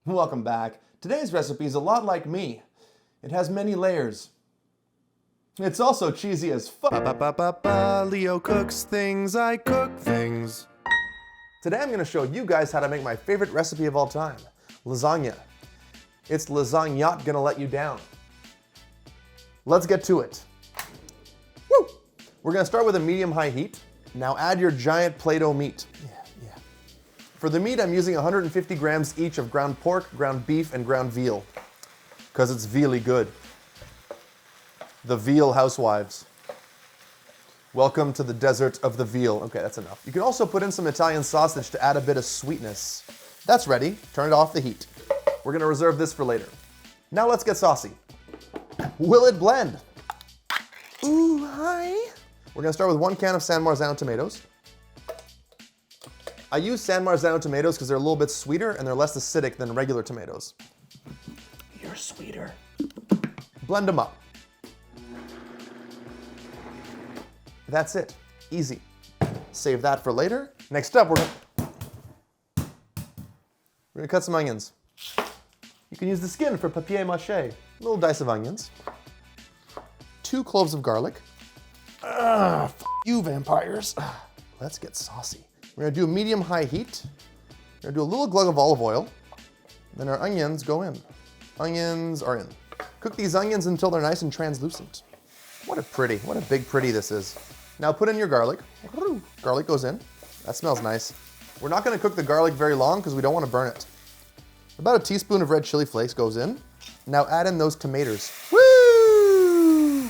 Welcome back. Today's recipe is a lot like me. It has many layers. It's also cheesy as fuck. Leo cooks things, I cook things. Today I'm going to show you guys how to make my favorite recipe of all time, lasagna. It's lasagna gonna let you down. Let's get to it. Woo! We're gonna start with a medium-high heat. Now add your giant Play-Doh meat. Yeah. For the meat, I'm using 150 grams each of ground pork, ground beef, and ground veal, because it's veally good. The veal housewives. Welcome to the desert of the veal. Okay, that's enough. You can also put in some Italian sausage to add a bit of sweetness. That's ready. Turn it off the heat. We're gonna reserve this for later. Now let's get saucy. Will it blend? Ooh, hi. We're gonna start with 1 can of San Marzano tomatoes. I use San Marzano tomatoes because they're a little bit sweeter and they're less acidic than regular tomatoes. You're sweeter. Blend them up. That's it. Easy. Save that for later. Next up, we're gonna cut some onions. You can use the skin for papier-mâché. Little dice of onions. 2 cloves of garlic. F you vampires. Let's get saucy. We're gonna do a medium-high heat. We're gonna do a little glug of olive oil. Then our onions go in. Onions are in. Cook these onions until they're nice and translucent. What a big pretty this is. Now put in your garlic. Garlic goes in. That smells nice. We're not gonna cook the garlic very long because we don't wanna burn it. About a teaspoon of red chili flakes goes in. Now add in those tomatoes. Woo!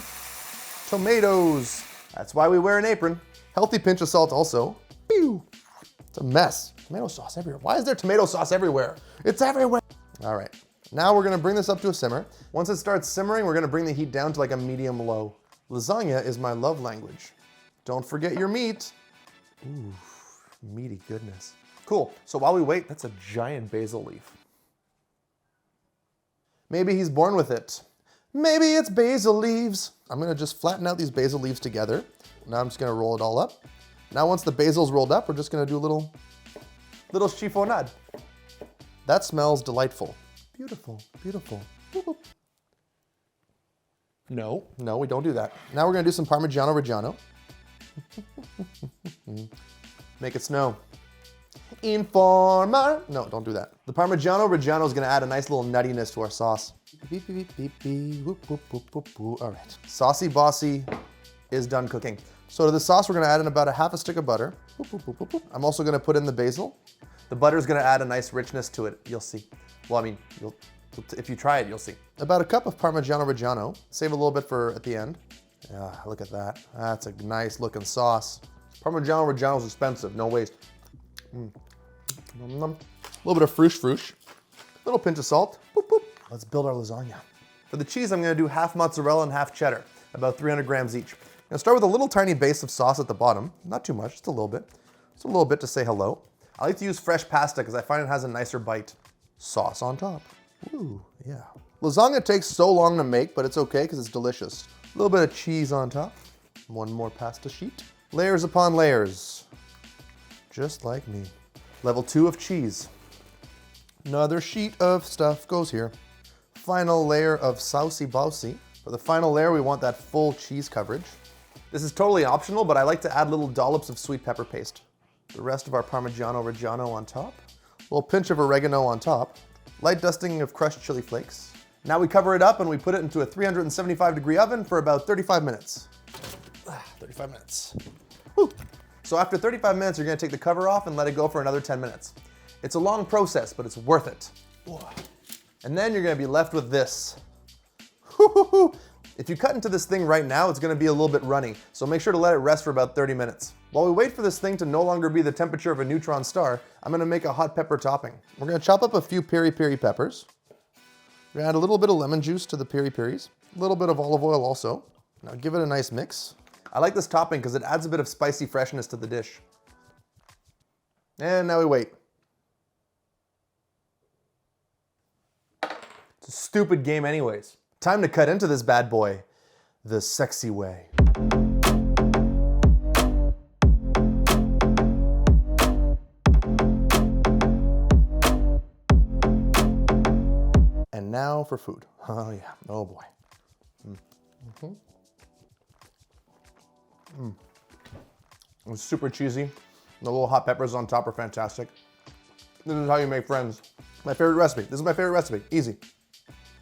Tomatoes. That's why we wear an apron. Healthy pinch of salt also. Pew! It's a mess. Tomato sauce everywhere. Why is there tomato sauce everywhere? It's everywhere. All right. Now we're gonna bring this up to a simmer. Once it starts simmering, we're gonna bring the heat down to like a medium low. Lasagna is my love language. Don't forget your meat. Ooh, meaty goodness. Cool, so while we wait, that's a giant basil leaf. Maybe he's born with it. Maybe it's basil leaves. I'm gonna just flatten out these basil leaves together. Now I'm just gonna roll it all up. Now once the basil's rolled up, we're just gonna do a little chiffonade. That smells delightful. Beautiful, beautiful. No, we don't do that. Now we're gonna do some Parmigiano Reggiano. Make it snow. Informer. No, don't do that. The Parmigiano Reggiano is gonna add a nice little nuttiness to our sauce. Beep, beep, beep, beep, whoop, whoop, whoop, whoop, whoop. All right. Saucy Bossy is done cooking. So to the sauce, we're gonna add in about a half a stick of butter. Whoop, whoop, whoop, whoop, whoop. I'm also gonna put in the basil. The butter's gonna add a nice richness to it, you'll see. Well, I mean, if you try it, you'll see. About a cup of Parmigiano Reggiano. Save a little bit for at the end. Yeah, look at that. That's a nice looking sauce. Parmigiano Reggiano is expensive, no waste. A little bit of froosh. Little pinch of salt. Boop, boop. Let's build our lasagna. For the cheese, I'm gonna do half mozzarella and half cheddar, about 300 grams each. I'm gonna start with a little tiny base of sauce at the bottom. Not too much, just a little bit. Just a little bit to say hello. I like to use fresh pasta because I find it has a nicer bite. Sauce on top. Ooh, yeah. Lasagna takes so long to make, but it's okay because it's delicious. A little bit of cheese on top. 1 more pasta sheet. Layers upon layers. Just like me. Level 2 of cheese. Another sheet of stuff goes here. Final layer of saucy bossy. For the final layer, we want that full cheese coverage. This is totally optional, but I like to add little dollops of sweet pepper paste. The rest of our Parmigiano Reggiano on top. A little pinch of oregano on top. Light dusting of crushed chili flakes. Now we cover it up and we put it into a 375-degree oven for about 35 minutes. 35 minutes. Woo. So after 35 minutes, you're gonna take the cover off and let it go for another 10 minutes. It's a long process, but it's worth it. And then you're gonna be left with this. If you cut into this thing right now, it's gonna be a little bit runny, so make sure to let it rest for about 30 minutes. While we wait for this thing to no longer be the temperature of a neutron star, I'm gonna make a hot pepper topping. We're gonna chop up a few peri-peri peppers. We're gonna add a little bit of lemon juice to the peri-peris, a little bit of olive oil also. Now give it a nice mix. I like this topping because it adds a bit of spicy freshness to the dish. And now we wait. It's a stupid game anyways. Time to cut into this bad boy the sexy way. And now for food. Oh yeah, oh boy. It's super cheesy. The little hot peppers on top are fantastic. This is how you make friends. My favorite recipe. This is my favorite recipe. Easy.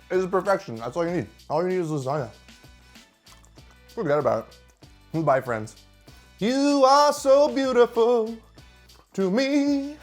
This is perfection. That's all you need. All you need is lasagna. Forget about it. Bye, friends. You are so beautiful to me.